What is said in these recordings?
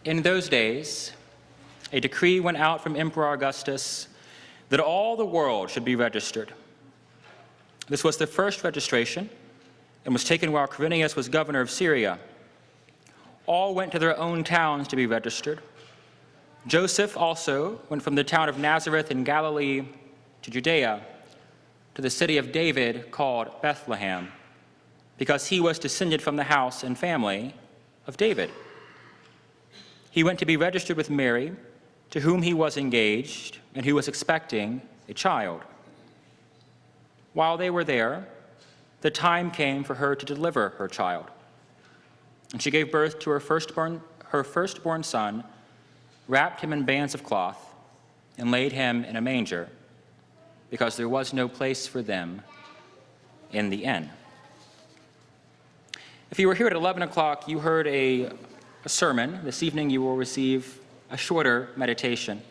In those days, a decree went out from Emperor Augustus that all the world should be registered. This was the first registration and was taken while Quirinius was governor of Syria. All went to their own towns to be registered. Joseph also went from the town of Nazareth in Galilee to Judea, to the city of David called Bethlehem, because he was descended from the house and family of David. He went to be registered with Mary, to whom he was engaged and who was expecting a child. While they were there, the time came for her to deliver her child. And she gave birth to her firstborn son, wrapped him in bands of cloth, and laid him in a manger, because there was no place for them in the inn. If you were here at 11 o'clock, you heard a sermon. This evening you will receive a shorter meditation.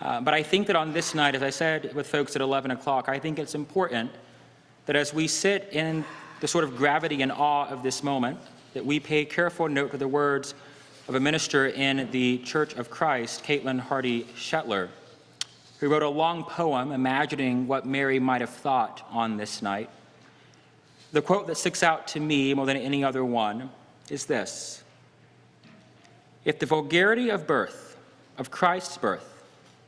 But I think that on this night, as I said with folks at 11 o'clock, I think it's important that as we sit in the sort of gravity and awe of this moment, that we pay careful note to the words of a minister in the Church of Christ, Caitlin Hardy Shetler, who wrote a long poem imagining what Mary might have thought on this night. The quote that sticks out to me more than any other one is this: "If the vulgarity of birth, of Christ's birth,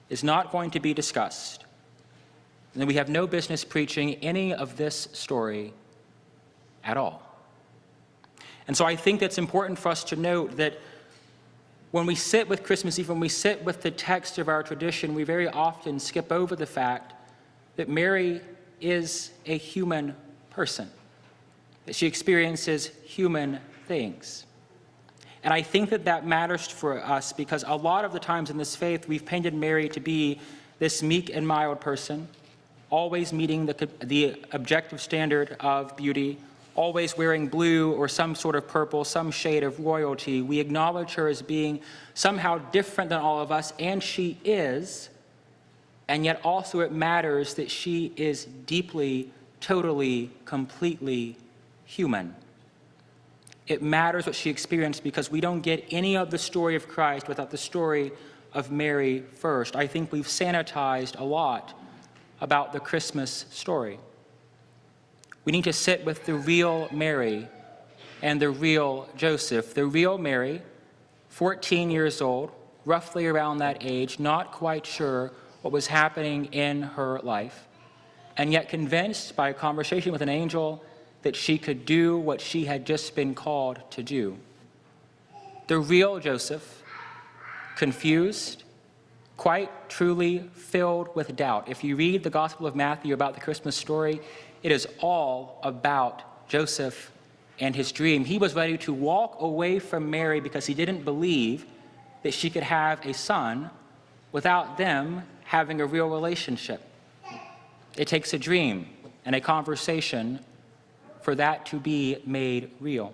is not going to be discussed, then we have no business preaching any of this story at all." And so I think that's important for us to note that when we sit with Christmas Eve, when we sit with the text of our tradition, we very often skip over the fact that Mary is a human person, that she experiences human things. And I think that that matters for us because a lot of the times in this faith, we've painted Mary to be this meek and mild person, always meeting the objective standard of beauty, always wearing blue or some sort of purple, some shade of royalty. We acknowledge her as being somehow different than all of us, and she is, and yet also it matters that she is deeply, totally, completely human. It matters what she experienced because we don't get any of the story of Christ without the story of Mary first. I think we've sanitized a lot about the Christmas story. We need to sit with the real Mary and the real Joseph. The real Mary, 14 years old, roughly around that age, not quite sure what was happening in her life, and yet convinced by a conversation with an angel that she could do what she had just been called to do. The real Joseph, confused, quite truly filled with doubt. If you read the Gospel of Matthew about the Christmas story, it is all about Joseph and his dream. He was ready to walk away from Mary because he didn't believe that she could have a son without them having a real relationship. It takes a dream and a conversation for that to be made real.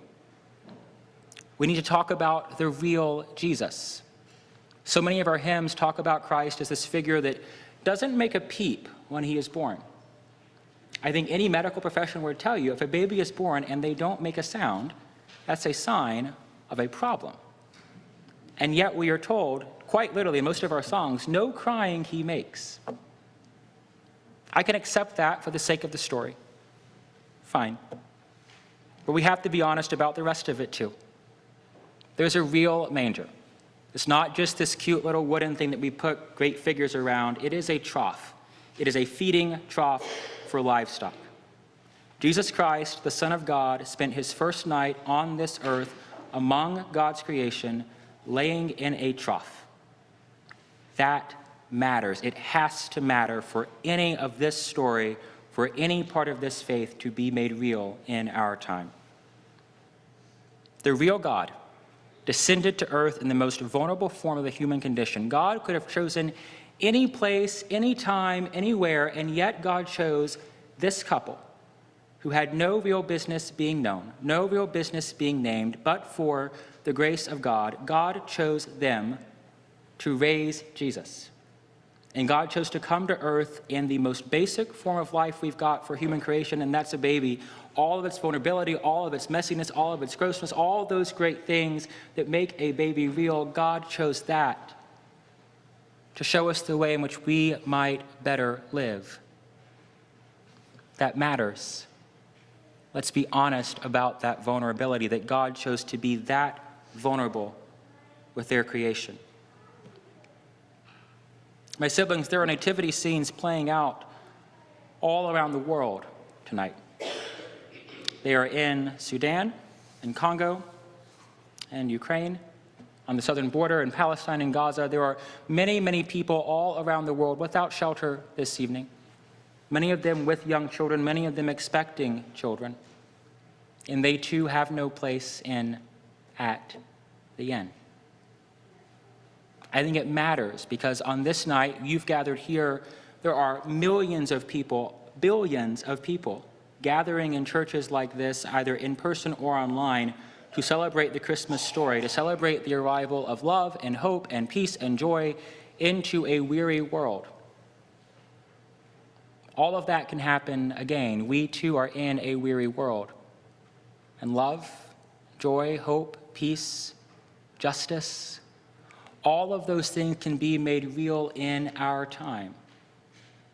We need to talk about the real Jesus. So many of our hymns talk about Christ as this figure that doesn't make a peep when he is born. I think any medical professional would tell you if a baby is born and they don't make a sound, that's a sign of a problem. And yet we are told, quite literally in most of our songs, no crying he makes. I can accept that for the sake of the story. Fine. But we have to be honest about the rest of it too. There's a real manger. It's not just this cute little wooden thing that we put great figures around. It is a trough. It is a feeding trough for livestock. Jesus Christ, the Son of God, spent his first night on this earth among God's creation, laying in a trough. That matters. It has to matter for any of this story, for any part of this faith to be made real in our time. The real God descended to earth in the most vulnerable form of the human condition. God could have chosen any place, any time, anywhere, and yet God chose this couple who had no real business being known, no real business being named, but for the grace of God, God chose them to raise Jesus. And God chose to come to earth in the most basic form of life we've got for human creation, and that's a baby, all of its vulnerability, all of its messiness, all of its grossness, all those great things that make a baby real, God chose that to show us the way in which we might better live. That matters. Let's be honest about that vulnerability, that God chose to be that vulnerable with their creation. My siblings, there are nativity scenes playing out all around the world tonight. They are in Sudan, in Congo, and Ukraine, on the southern border, in Palestine and Gaza. There are many, many people all around the world without shelter this evening, many of them with young children, many of them expecting children, and they too have no place in at the inn. I think it matters because on this night, you've gathered here, there are millions of people, billions of people gathering in churches like this, either in person or online, to celebrate the Christmas story, to celebrate the arrival of love and hope and peace and joy into a weary world. All of that can happen again. We too are in a weary world. And love, joy, hope, peace, justice, all of those things can be made real in our time.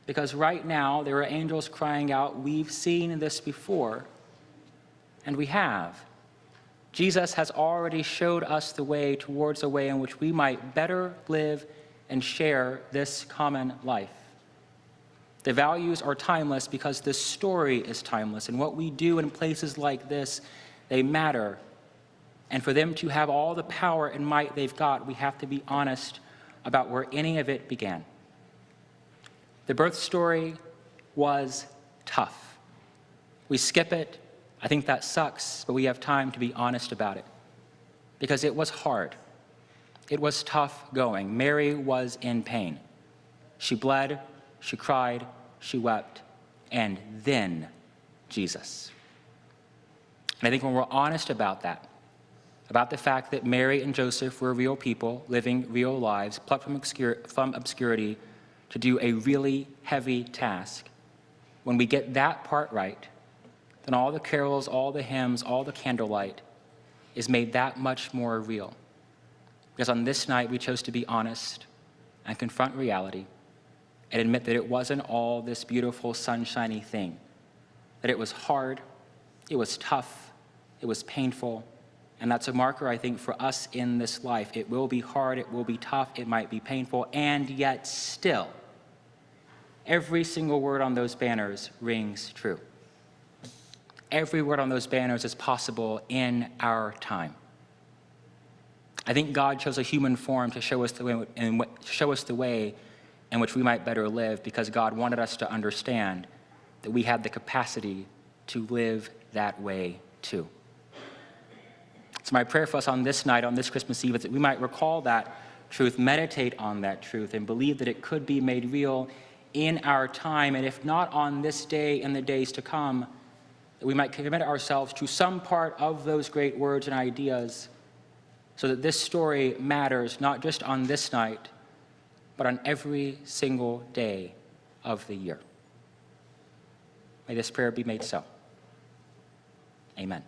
Because right now, there are angels crying out, we've seen this before, and we have. Jesus has already showed us the way towards a way in which we might better live and share this common life. The values are timeless because the story is timeless, and what we do in places like this, they matter. And for them to have all the power and might they've got, we have to be honest about where any of it began. The birth story was tough. We skip it. I think that sucks, but we have time to be honest about it because it was hard. It was tough going. Mary was in pain. She bled, she cried, she wept, and then Jesus. And I think when we're honest about that, about the fact that Mary and Joseph were real people living real lives, plucked from obscurity to do a really heavy task, when we get that part right, then all the carols, all the hymns, all the candlelight is made that much more real. Because on this night, we chose to be honest and confront reality and admit that it wasn't all this beautiful, sunshiny thing, that it was hard, it was tough, it was painful, and that's a marker, I think, for us in this life. It will be hard, it will be tough, it might be painful, and yet still, every single word on those banners rings true. Every word on those banners is possible in our time. I think God chose a human form to show us the way in which we might better live, because God wanted us to understand that we had the capacity to live that way too. So my prayer for us on this night, on this Christmas Eve, is that we might recall that truth, meditate on that truth, and believe that it could be made real in our time, and if not on this day and the days to come, that we might commit ourselves to some part of those great words and ideas so that this story matters not just on this night, but on every single day of the year. May this prayer be made so. Amen.